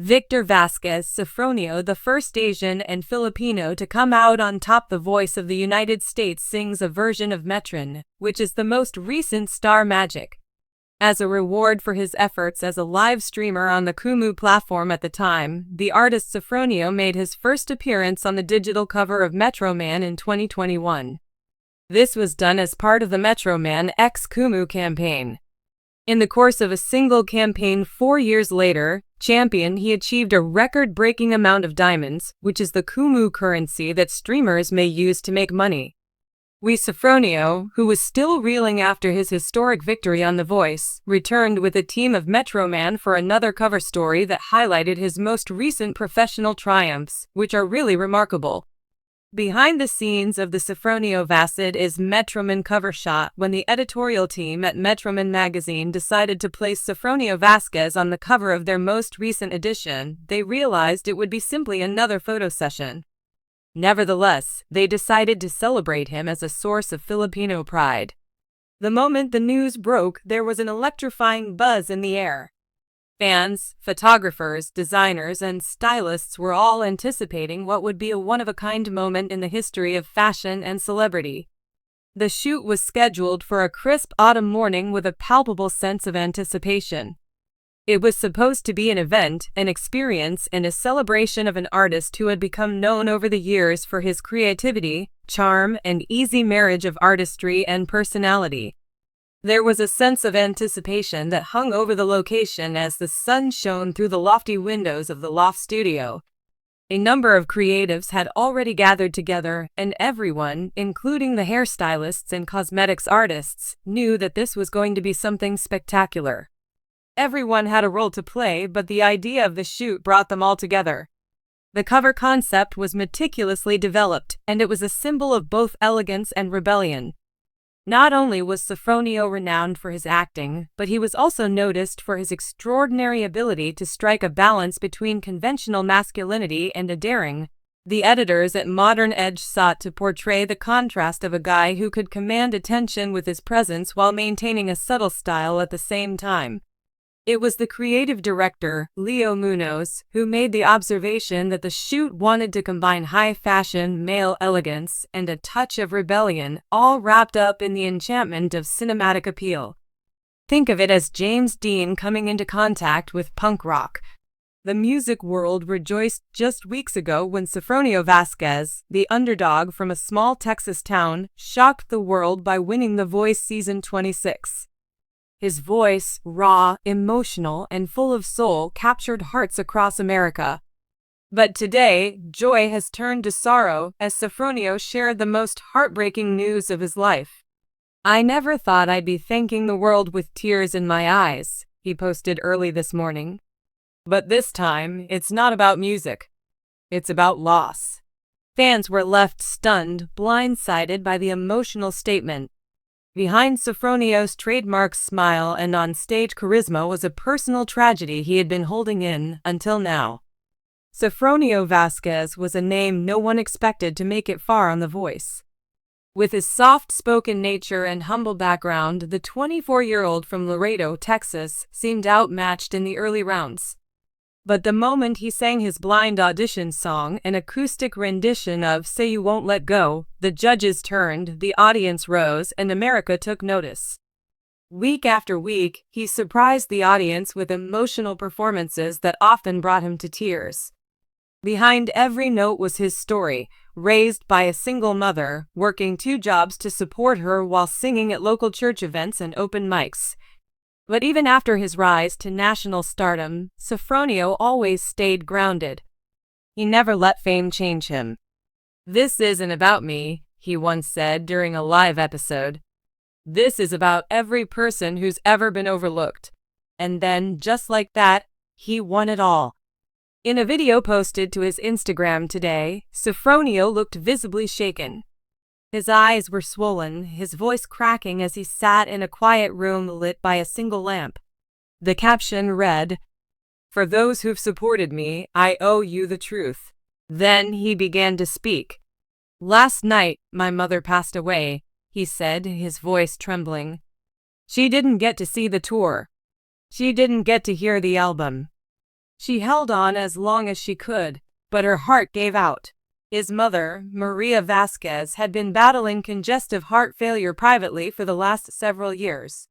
Victor Vasquez Sofronio, the first Asian and Filipino to come out on top. The voice of the United States sings a version of Metron, which is the most recent Star Magic. As a reward for his efforts as a live streamer on the Kumu platform at the time, the artist Sophronio made his first appearance on the digital cover of Metro Man in 2021. This was done as part of the Metro Man x Kumu campaign. In the course of a single campaign 4 years later, he achieved a record-breaking amount of diamonds, which is the Kumu currency that streamers may use to make money. Sophronio, who was still reeling after his historic victory on The Voice, returned with a team of Metro Man for another cover story that highlighted his most recent professional triumphs, which are really remarkable. Behind the scenes of the Sofronio Vasquez is Metroman cover shot. When the editorial team at Metroman magazine decided to place Sofronio Vasquez on the cover of their most recent edition, they realized it would be simply another photo session. Nevertheless, they decided to celebrate him as a source of Filipino pride. The moment the news broke, there was an electrifying buzz in the air. Fans, photographers, designers, and stylists were all anticipating what would be a one-of-a-kind moment in the history of fashion and celebrity. The shoot was scheduled for a crisp autumn morning with a palpable sense of anticipation. It was supposed to be an event, an experience, and a celebration of an artist who had become known over the years for his creativity, charm, and easy marriage of artistry and personality. There was a sense of anticipation that hung over the location as the sun shone through the lofty windows of the loft studio. A number of creatives had already gathered together, and everyone, including the hairstylists and cosmetics artists, knew that this was going to be something spectacular. Everyone had a role to play, but the idea of the shoot brought them all together. The cover concept was meticulously developed, and it was a symbol of both elegance and rebellion. Not only was Sophronio renowned for his acting, but he was also noticed for his extraordinary ability to strike a balance between conventional masculinity and a daring. The editors at Modern Edge sought to portray the contrast of a guy who could command attention with his presence while maintaining a subtle style at the same time. It was the creative director, Leo Munoz, who made the observation that the shoot wanted to combine high fashion, male elegance, and a touch of rebellion, all wrapped up in the enchantment of cinematic appeal. Think of it as James Dean coming into contact with punk rock. The music world rejoiced just weeks ago when Sofronio Vasquez, the underdog from a small Texas town, shocked the world by winning The Voice Season 26. His voice, raw, emotional, and full of soul, captured hearts across America. But today, joy has turned to sorrow as Sophronio shared the most heartbreaking news of his life. "I never thought I'd be thanking the world with tears in my eyes," he posted early this morning. But this time, it's not about music. It's about loss. Fans were left stunned, blindsided by the emotional statement. Behind Sophronio's trademark smile and on-stage charisma was a personal tragedy he had been holding in until now. Sofronio Vasquez was a name no one expected to make it far on The Voice. With his soft-spoken nature and humble background, the 24-year-old from Laredo, Texas, seemed outmatched in the early rounds. But the moment he sang his blind audition song, an acoustic rendition of Say You Won't Let Go, the judges turned, the audience rose, and America took notice. Week after week, he surprised the audience with emotional performances that often brought him to tears. Behind every note was his story, raised by a single mother, working 2 jobs to support her while singing at local church events and open mics. But even after his rise to national stardom, Sophronio always stayed grounded. He never let fame change him. "This isn't about me," he once said during a live episode. "This is about every person who's ever been overlooked." And then, just like that, he won it all. In a video posted to his Instagram today, Sophronio looked visibly shaken. His eyes were swollen, his voice cracking as he sat in a quiet room lit by a single lamp. The caption read, "For those who've supported me, I owe you the truth." Then he began to speak. "Last night, my mother passed away," he said, his voice trembling. "She didn't get to see the tour. She didn't get to hear the album. She held on as long as she could, but her heart gave out. His mother, Maria Vasquez, had been battling congestive heart failure privately for the last several years.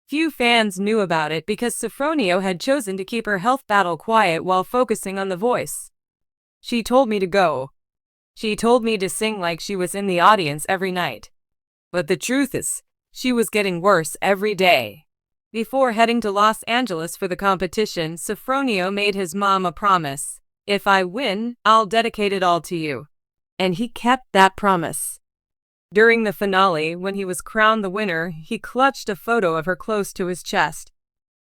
Few fans knew about it because Sophronio had chosen to keep her health battle quiet while focusing on The Voice. She told me to go. She told me to sing like she was in the audience every night. But the truth is, she was getting worse every day. Before heading to Los Angeles for the competition, Sophronio made his mom a promise. If I win, I'll dedicate it all to you. And he kept that promise. During the finale, when he was crowned the winner, he clutched a photo of her close to his chest.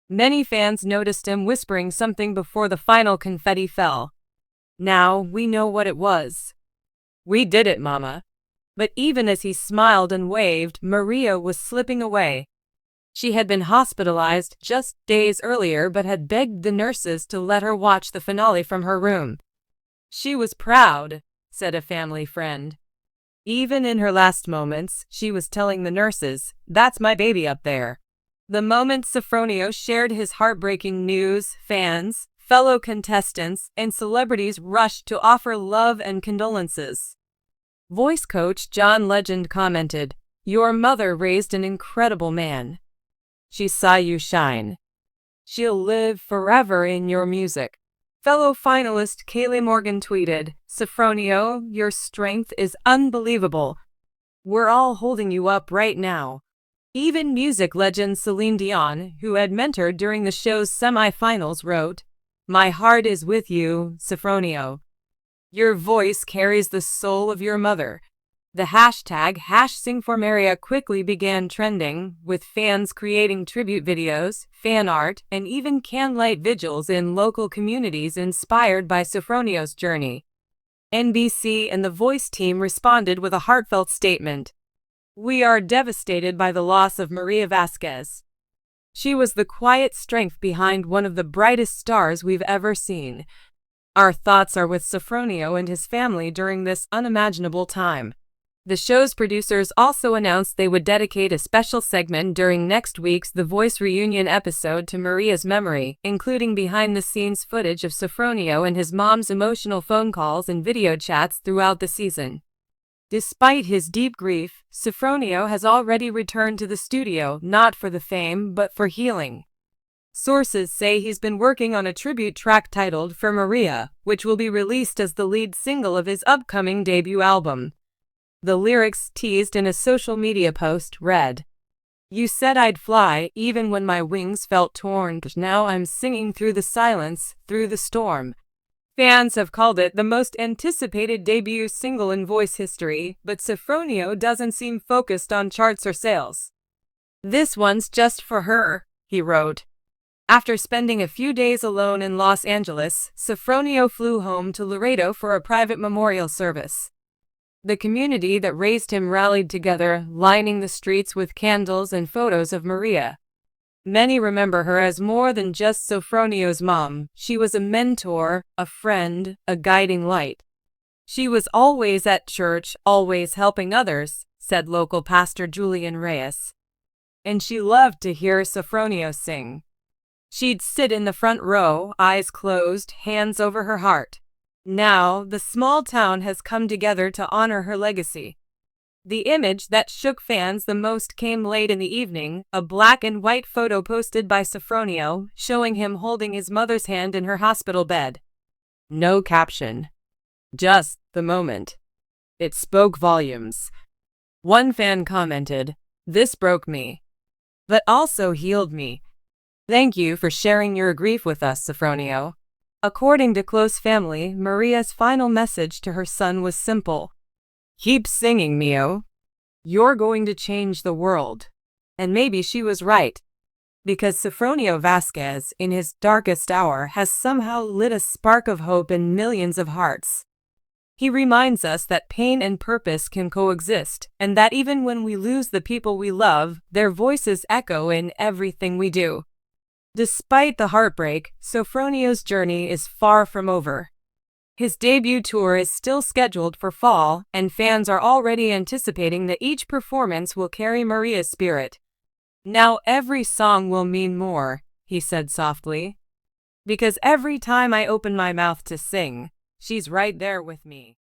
Many fans noticed him whispering something before the final confetti fell. Now we know what it was. We did it, Mama. But even as he smiled and waved, Maria was slipping away. She had been hospitalized just days earlier but had begged the nurses to let her watch the finale from her room. She was proud, said a family friend. Even in her last moments, she was telling the nurses, "That's my baby up there." The moment Sophronio shared his heartbreaking news, fans, fellow contestants, and celebrities rushed to offer love and condolences. Voice coach John Legend commented, "Your mother raised an incredible man. She saw you shine. She'll live forever in your music." Fellow finalist Kaylee Morgan tweeted, "Sophronio, your strength is unbelievable. We're all holding you up right now." Even music legend Celine Dion, who had mentored during the show's semi-finals, wrote, "My heart is with you, Sophronio. Your voice carries the soul of your mother." The hashtag #SingForMaria quickly began trending, with fans creating tribute videos, fan art, and even candlelight vigils in local communities inspired by Sophronio's journey. NBC and The Voice team responded with a heartfelt statement. "We are devastated by the loss of Maria Vasquez. She was the quiet strength behind one of the brightest stars we've ever seen. Our thoughts are with Sophronio and his family during this unimaginable time." The show's producers also announced they would dedicate a special segment during next week's The Voice reunion episode to Maria's memory, including behind-the-scenes footage of Sophronio and his mom's emotional phone calls and video chats throughout the season. Despite his deep grief, Sophronio has already returned to the studio, not for the fame, but for healing. Sources say he's been working on a tribute track titled For Maria, which will be released as the lead single of his upcoming debut album. The lyrics, teased in a social media post, read, "You said I'd fly, even when my wings felt torn. Now I'm singing through the silence, through the storm." Fans have called it the most anticipated debut single in Voice history, but Sophronio doesn't seem focused on charts or sales. "This one's just for her," he wrote. After spending a few days alone in Los Angeles, Sophronio flew home to Laredo for a private memorial service. The community that raised him rallied together, lining the streets with candles and photos of Maria. Many remember her as more than just Sophronio's mom. She was a mentor, a friend, a guiding light. "She was always at church, always helping others," said local pastor Julian Reyes. "And she loved to hear Sophronio sing. She'd sit in the front row, eyes closed, hands over her heart." Now, the small town has come together to honor her legacy. The image that shook fans the most came late in the evening, a black and white photo posted by Sophronio, showing him holding his mother's hand in her hospital bed. No caption. Just the moment. It spoke volumes. One fan commented, "This broke me, but also healed me. Thank you for sharing your grief with us, Sophronio." According to close family, Maria's final message to her son was simple. "Keep singing, Mio. You're going to change the world." And maybe she was right. Because Sofronio Vasquez, in his darkest hour, has somehow lit a spark of hope in millions of hearts. He reminds us that pain and purpose can coexist, and that even when we lose the people we love, their voices echo in everything we do. Despite the heartbreak, Sophronio's journey is far from over. His debut tour is still scheduled for fall, and fans are already anticipating that each performance will carry Maria's spirit. "Now every song will mean more," he said softly. because every time I open my mouth to sing, she's right there with me.